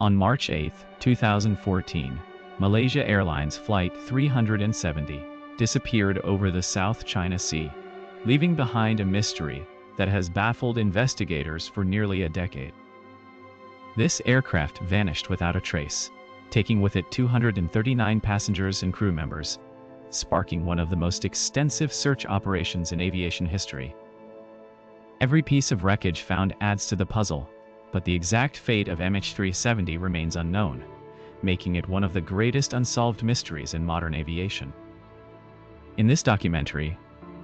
On March 8, 2014, Malaysia Airlines Flight 370 disappeared over the South China Sea, leaving behind a mystery that has baffled investigators for nearly a decade. This aircraft vanished without a trace, taking with it 239 passengers and crew members, sparking one of the most extensive search operations in aviation history. Every piece of wreckage found adds to the puzzle, but the exact fate of MH370 remains unknown, making it one of the greatest unsolved mysteries in modern aviation. In this documentary,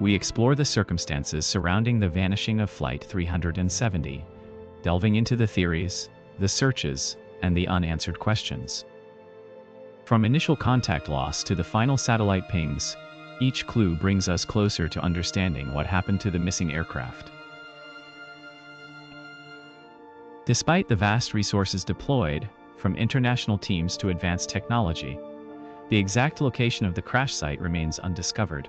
we explore the circumstances surrounding the vanishing of Flight 370, delving into the theories, the searches, and the unanswered questions. From initial contact loss to the final satellite pings, each clue brings us closer to understanding what happened to the missing aircraft. Despite the vast resources deployed, from international teams to advanced technology, the exact location of the crash site remains undiscovered.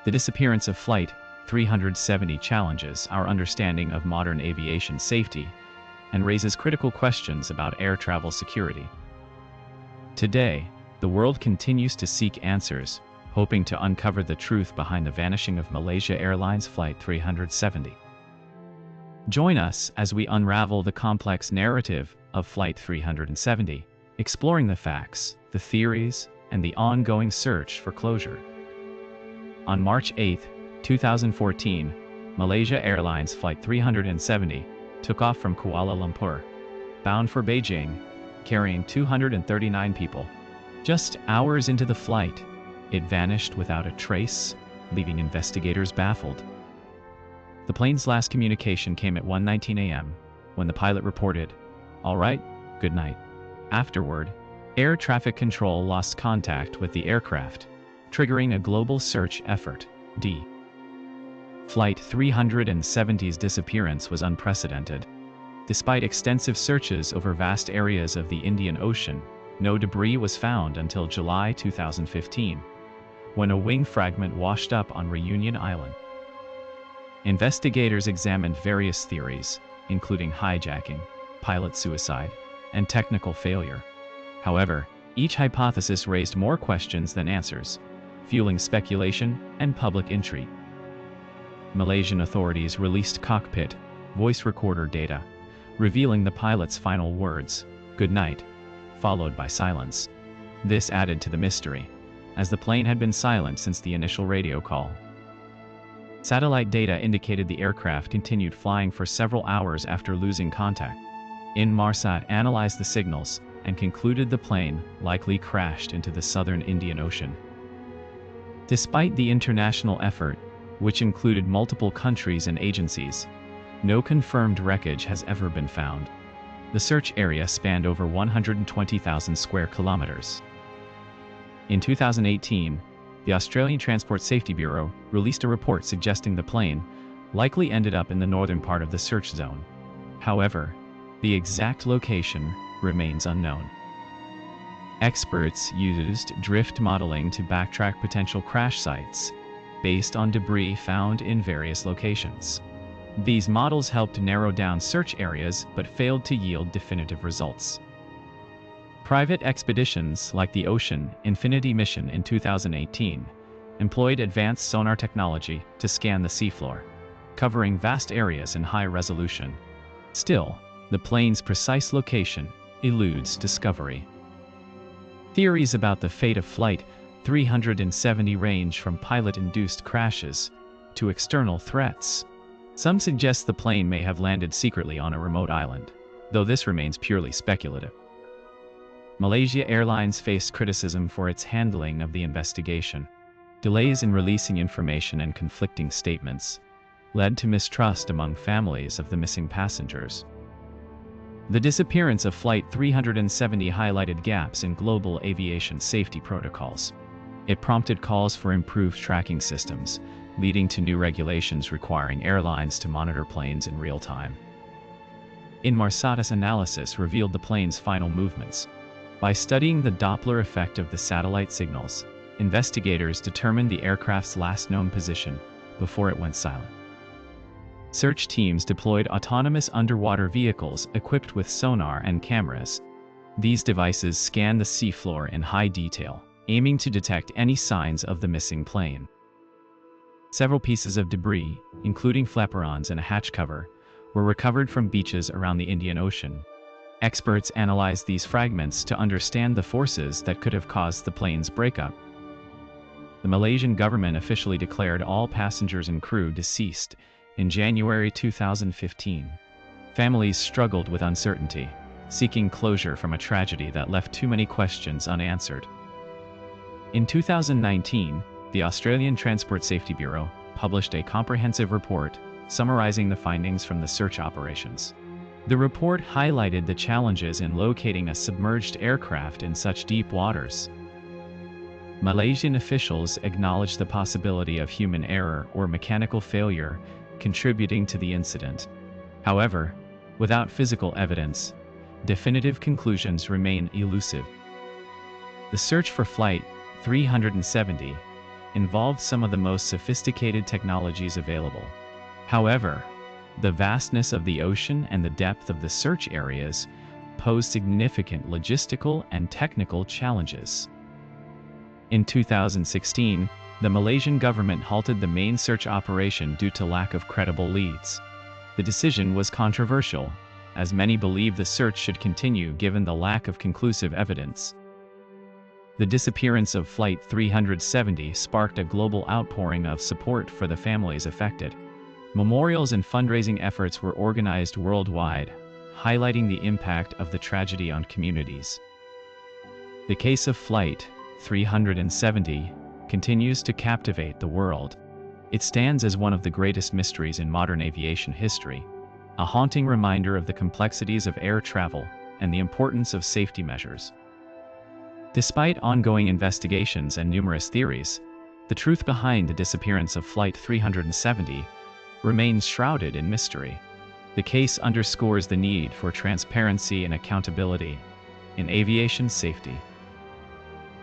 The disappearance of Flight 370 challenges our understanding of modern aviation safety and raises critical questions about air travel security. Today, the world continues to seek answers, hoping to uncover the truth behind the vanishing of Malaysia Airlines Flight 370. Join us as we unravel the complex narrative of Flight 370, exploring the facts, the theories, and the ongoing search for closure. On March 8, 2014, Malaysia Airlines Flight 370 took off from Kuala Lumpur, bound for Beijing, carrying 239 people. Just hours into the flight, it vanished without a trace, leaving investigators baffled. The plane's last communication came at 1:19 a.m., when the pilot reported, "All right, good night." Afterward, air traffic control lost contact with the aircraft, triggering a global search effort. Flight 370's disappearance was unprecedented. Despite extensive searches over vast areas of the Indian Ocean, no debris was found until July 2015, when a wing fragment washed up on Reunion Island. Investigators examined various theories, including hijacking, pilot suicide, and technical failure. However, each hypothesis raised more questions than answers, fueling speculation and public intrigue. Malaysian authorities released cockpit, voice recorder data, revealing the pilot's final words, "Good night," followed by silence. This added to the mystery, as the plane had been silent since the initial radio call. Satellite data indicated the aircraft continued flying for several hours after losing contact. Inmarsat analyzed the signals and concluded the plane likely crashed into the southern Indian Ocean. Despite the international effort, which included multiple countries and agencies, no confirmed wreckage has ever been found. The search area spanned over 120,000 square kilometers. In 2018, the Australian Transport Safety Bureau released a report suggesting the plane likely ended up in the northern part of the search zone. However, the exact location remains unknown. Experts used drift modeling to backtrack potential crash sites based on debris found in various locations. These models helped narrow down search areas but failed to yield definitive results. Private expeditions like the Ocean Infinity mission in 2018 employed advanced sonar technology to scan the seafloor, covering vast areas in high resolution. Still, the plane's precise location eludes discovery. Theories about the fate of Flight 370 range from pilot-induced crashes to external threats. Some suggest the plane may have landed secretly on a remote island, though this remains purely speculative. Malaysia Airlines faced criticism for its handling of the investigation. Delays in releasing information and conflicting statements led to mistrust among families of the missing passengers. The disappearance of Flight 370 highlighted gaps in global aviation safety protocols. It prompted calls for improved tracking systems, leading to new regulations requiring airlines to monitor planes in real time. Inmarsat's analysis revealed the plane's final movements. By studying the Doppler effect of the satellite signals, investigators determined the aircraft's last known position before it went silent. Search teams deployed autonomous underwater vehicles equipped with sonar and cameras. These devices scan the seafloor in high detail, aiming to detect any signs of the missing plane. Several pieces of debris, including flaperons and a hatch cover, were recovered from beaches around the Indian Ocean. Experts analyzed these fragments to understand the forces that could have caused the plane's breakup. The Malaysian government officially declared all passengers and crew deceased in January 2015. Families struggled with uncertainty, seeking closure from a tragedy that left too many questions unanswered. In 2019, the Australian Transport Safety Bureau published a comprehensive report summarizing the findings from the search operations. The report highlighted the challenges in locating a submerged aircraft in such deep waters. Malaysian officials acknowledged the possibility of human error or mechanical failure contributing to the incident. However, without physical evidence, definitive conclusions remain elusive. The search for Flight 370 involved some of the most sophisticated technologies available. However, the vastness of the ocean and the depth of the search areas pose significant logistical and technical challenges. In 2016, the Malaysian government halted the main search operation due to lack of credible leads. The decision was controversial, as many believe the search should continue given the lack of conclusive evidence. The disappearance of Flight 370 sparked a global outpouring of support for the families affected. Memorials and fundraising efforts were organized worldwide, highlighting the impact of the tragedy on communities. The case of Flight 370 continues to captivate the world. It stands as one of the greatest mysteries in modern aviation history, a haunting reminder of the complexities of air travel and the importance of safety measures. Despite ongoing investigations and numerous theories, the truth behind the disappearance of Flight 370 remains shrouded in mystery. The case underscores the need for transparency and accountability in aviation safety.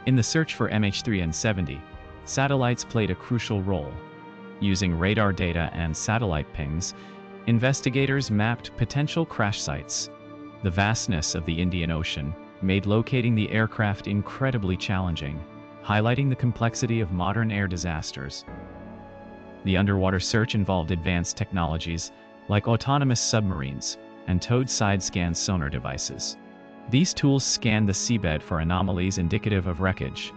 In the search for MH370, satellites played a crucial role. Using radar data and satellite pings, investigators mapped potential crash sites. The vastness of the Indian Ocean made locating the aircraft incredibly challenging, highlighting the complexity of modern air disasters. The underwater search involved advanced technologies like autonomous submarines and towed side-scan sonar devices. These tools scanned the seabed for anomalies indicative of wreckage,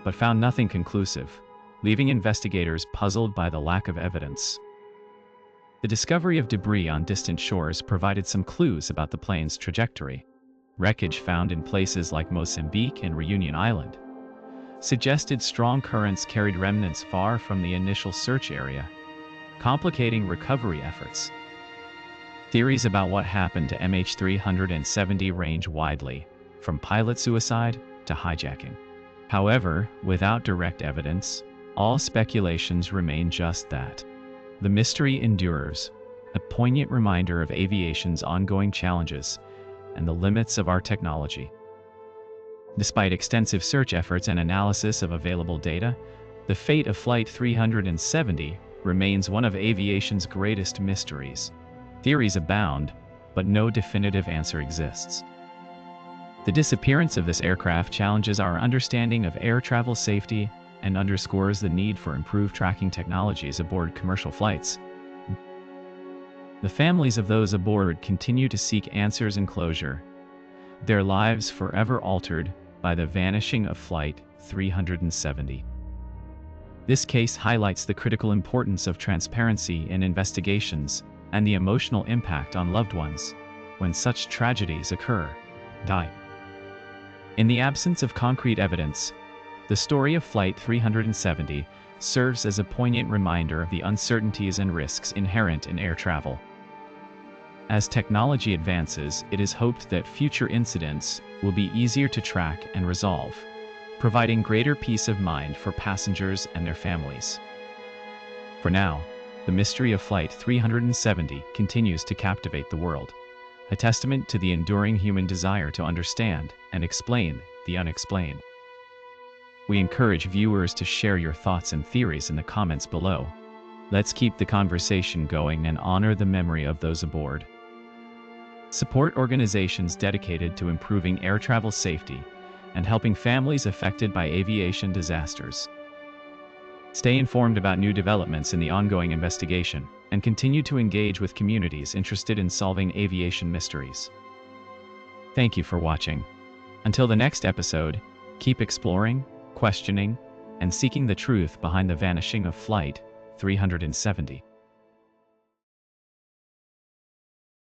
but found nothing conclusive, leaving investigators puzzled by the lack of evidence. The discovery of debris on distant shores provided some clues about the plane's trajectory. Wreckage found in places like Mozambique and Reunion Island suggested strong currents carried remnants far from the initial search area, complicating recovery efforts. Theories about what happened to MH370 range widely, from pilot suicide to hijacking. However, without direct evidence, all speculations remain just that. The mystery endures, a poignant reminder of aviation's ongoing challenges and the limits of our technology. Despite extensive search efforts and analysis of available data, the fate of Flight 370 remains one of aviation's greatest mysteries. Theories abound, but no definitive answer exists. The disappearance of this aircraft challenges our understanding of air travel safety and underscores the need for improved tracking technologies aboard commercial flights. The families of those aboard continue to seek answers and closure, their lives forever altered by the vanishing of Flight 370. This case highlights the critical importance of transparency in investigations and the emotional impact on loved ones when such tragedies occur. In the absence of concrete evidence, the story of Flight 370 serves as a poignant reminder of the uncertainties and risks inherent in air travel. As technology advances, it is hoped that future incidents will be easier to track and resolve, providing greater peace of mind for passengers and their families. For now, the mystery of Flight 370 continues to captivate the world, a testament to the enduring human desire to understand and explain the unexplained. We encourage viewers to share your thoughts and theories in the comments below. Let's keep the conversation going and honor the memory of those aboard. Support organizations dedicated to improving air travel safety and helping families affected by aviation disasters. Stay informed about new developments in the ongoing investigation and continue to engage with communities interested in solving aviation mysteries. Thank you for watching. Until the next episode, keep exploring, questioning, and seeking the truth behind the vanishing of Flight 370.